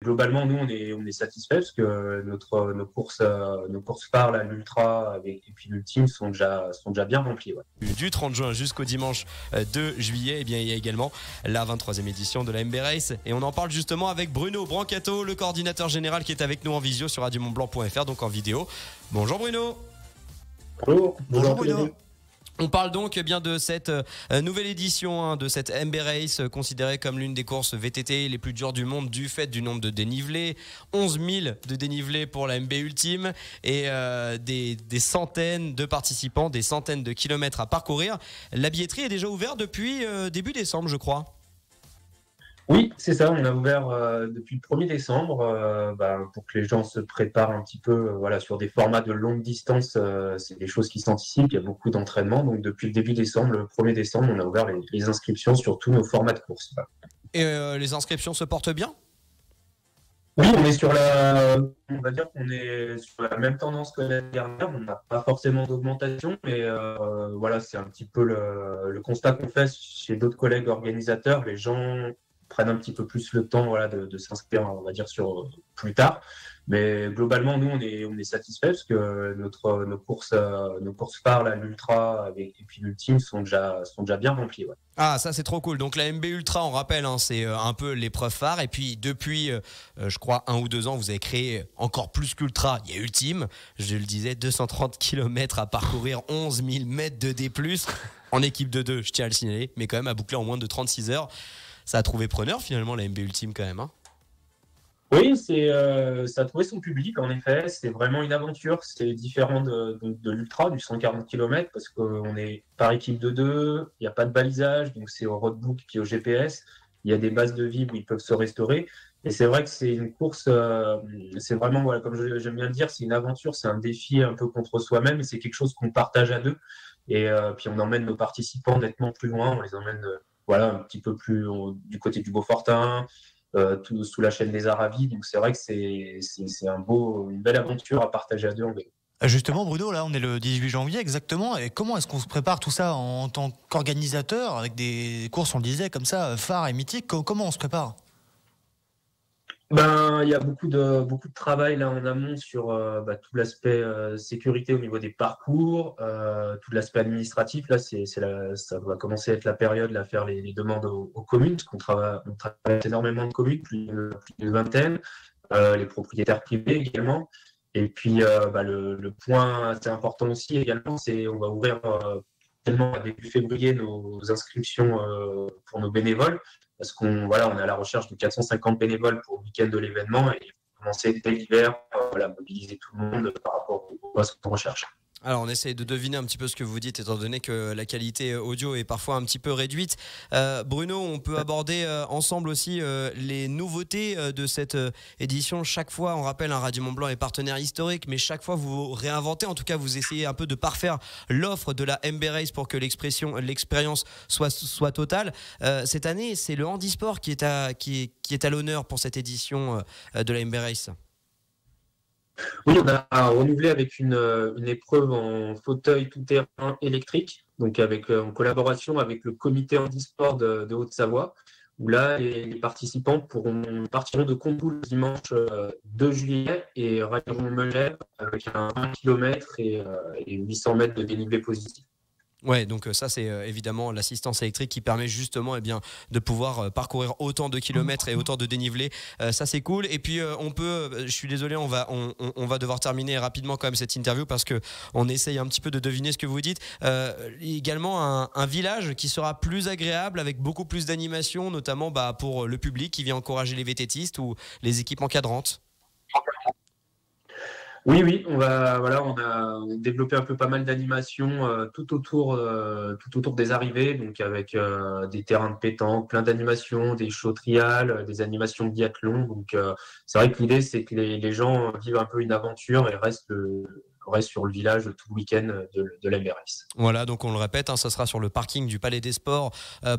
globalement, nous, on est satisfait parce que nos courses phares, là, l'ultra et puis l'ultime sont déjà bien remplies. Ouais. Du 30 juin jusqu'au dimanche 2 juillet, eh bien, il y a également la 23e édition de la MB Race. Et on en parle justement avec Bruno Brancato, le coordinateur général qui est avec nous en visio sur radiomontblanc.fr, donc en vidéo. Bonjour Bruno. Bonjour Bruno. On parle donc bien de cette nouvelle édition de cette MB Race, considérée comme l'une des courses VTT les plus dures du monde du fait du nombre de dénivelés. 11 000 de dénivelés pour la MB Ultime et des centaines de participants, des centaines de kilomètres à parcourir. La billetterie est déjà ouverte depuis début décembre, je crois. Oui, c'est ça. On a ouvert depuis le 1er décembre pour que les gens se préparent un petit peu voilà, sur des formats de longue distance. C'est des choses qui s'anticipent. Il y a beaucoup d'entraînement. Donc, depuis le début décembre, le 1er décembre, on a ouvert les inscriptions sur tous nos formats de course. Voilà. Et les inscriptions se portent bien ? Oui, on va dire qu'on est sur la même tendance que l'année dernière. On n'a pas forcément d'augmentation, mais voilà, c'est un petit peu le constat qu'on fait chez d'autres collègues organisateurs. Les gens prennent un petit peu plus le temps voilà, de s'inscrire, on va dire, sur plus tard. Mais globalement, nous, on est satisfaits parce que nos courses phares, là, l'ultra et puis l'ultime sont déjà bien remplies. Ouais. Ah, ça c'est trop cool. Donc la MB Ultra, on rappelle, c'est un peu l'épreuve phare. Et puis depuis, je crois, 1 ou 2 ans, vous avez créé encore plus qu'Ultra. Il y a Ultime, je le disais, 230 km à parcourir, 11 000 mètres de D+, en équipe de 2, je tiens à le signaler, mais quand même à boucler en moins de 36 heures. Ça a trouvé preneur finalement la MB Ultime quand même. Hein. Oui, ça a trouvé son public, en effet. C'est vraiment une aventure. C'est différent de l'ultra, du 140 km, parce qu'on est par équipe de 2, il n'y a pas de balisage, donc c'est au roadbook puis au GPS. Il y a des bases de vie où ils peuvent se restaurer. Et c'est vrai que c'est une course, c'est vraiment, voilà, comme j'aime bien le dire, c'est une aventure, c'est un défi un peu contre soi-même, et c'est quelque chose qu'on partage à 2. Et puis on emmène nos participants nettement plus loin, on les emmène voilà, un petit peu plus du côté du Beaufortin, tout sous la chaîne des Aravis. Donc c'est vrai que c'est une belle aventure à partager à 2 en vélo. Justement, Bruno, là, on est le 18 janvier exactement. Et comment est-ce qu'on se prépare tout ça en tant qu'organisateur avec des courses, on le disait, comme ça, phares et mythiques? Comment on se prépare? Il y a beaucoup de travail là en amont sur tout l'aspect sécurité au niveau des parcours, tout l'aspect administratif. Là, ça va commencer à être la période là, à faire les demandes aux communes, parce on travaille énormément de communes, plus d'une vingtaine, les propriétaires privés également. Et puis le point assez important aussi également, c'est on va ouvrir tellement à début février nos inscriptions pour nos bénévoles. Parce on est à la recherche de 450 bénévoles pour le week-end de l'événement et commencer dès l'hiver à mobiliser tout le monde par rapport à ce qu'on recherche. Alors on essaye de deviner un petit peu ce que vous dites étant donné que la qualité audio est parfois un petit peu réduite. Bruno, on peut aborder ensemble aussi les nouveautés de cette édition. Chaque fois, on rappelle, Radio Mont-Blanc est partenaire historique, mais chaque fois vous réinventez, en tout cas vous essayez un peu de parfaire l'offre de la MB Race pour que l'expérience soit totale. Cette année, c'est le handisport qui est à l'honneur pour cette édition de la MB Race. Oui, on a renouvelé avec une épreuve en fauteuil tout-terrain électrique, donc en collaboration avec le comité handisport de Haute-Savoie, où là, les participants partiront de Comboul dimanche 2 juillet et ralieront Megève avec un 1 km et 800 mètres de dénivelé positif. Ouais, donc ça c'est évidemment l'assistance électrique qui permet justement de pouvoir parcourir autant de kilomètres et autant de dénivelé. Ça c'est cool. Et puis je suis désolé, on va devoir terminer rapidement quand même cette interview parce que on essaye un petit peu de deviner ce que vous dites. Également un village qui sera plus agréable avec beaucoup plus d'animation, notamment pour le public qui vient encourager les VTTistes ou les équipes encadrantes. Oui, on a développé un peu pas mal d'animations tout autour des arrivées, donc avec des terrains de pétanque, plein d'animations, des shows trials, des animations de biathlon. Donc c'est vrai que l'idée c'est que les gens vivent un peu une aventure et restent sur le village tout le week-end de la MRS. Voilà, donc on le répète, ça sera sur le parking du Palais des Sports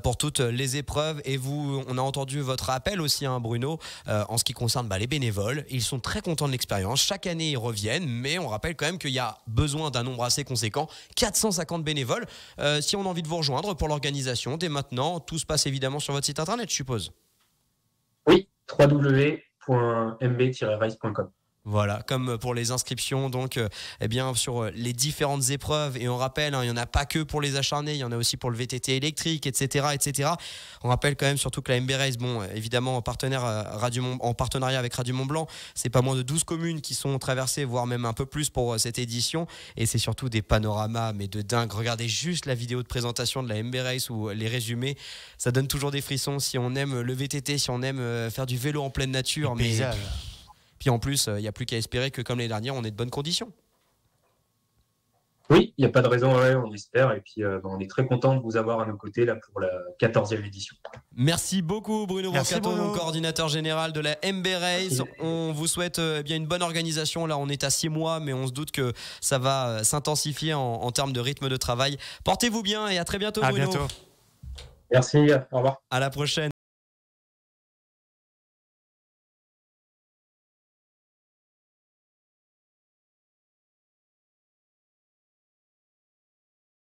pour toutes les épreuves. Et on a entendu votre appel aussi, Bruno, en ce qui concerne les bénévoles. Ils sont très contents de l'expérience. Chaque année, ils reviennent, mais on rappelle quand même qu'il y a besoin d'un nombre assez conséquent, 450 bénévoles. Si on a envie de vous rejoindre pour l'organisation, dès maintenant, tout se passe évidemment sur votre site internet, je suppose. Oui, www.mbrace.fr. www.mb-race.com. Voilà, comme pour les inscriptions, donc eh bien sur les différentes épreuves. Et on rappelle, il n'y en a pas que pour les acharnés, il y en a aussi pour le VTT électrique, etc., etc. On rappelle quand même surtout que la MB Race, bon, évidemment en partenariat avec Radio Mont-Blanc, c'est pas moins de 12 communes qui sont traversées, voire même un peu plus pour cette édition. Et c'est surtout des panoramas, mais de dingue. Regardez juste la vidéo de présentation de la MB Race ou les résumés, ça donne toujours des frissons. Si on aime le VTT, si on aime faire du vélo en pleine nature, mais... Puis en plus, il n'y a plus qu'à espérer que comme les dernières, on ait de bonnes conditions. Oui, il n'y a pas de raison, ouais, on espère. Et puis, on est très content de vous avoir à nos côtés là, pour la 14e édition. Merci beaucoup Bruno Brancato, coordinateur général de la MB Race. On vous souhaite bien une bonne organisation. Là, on est à 6 mois, mais on se doute que ça va s'intensifier en termes de rythme de travail. Portez-vous bien et à très bientôt Bruno. À bientôt. Merci, au revoir. À la prochaine.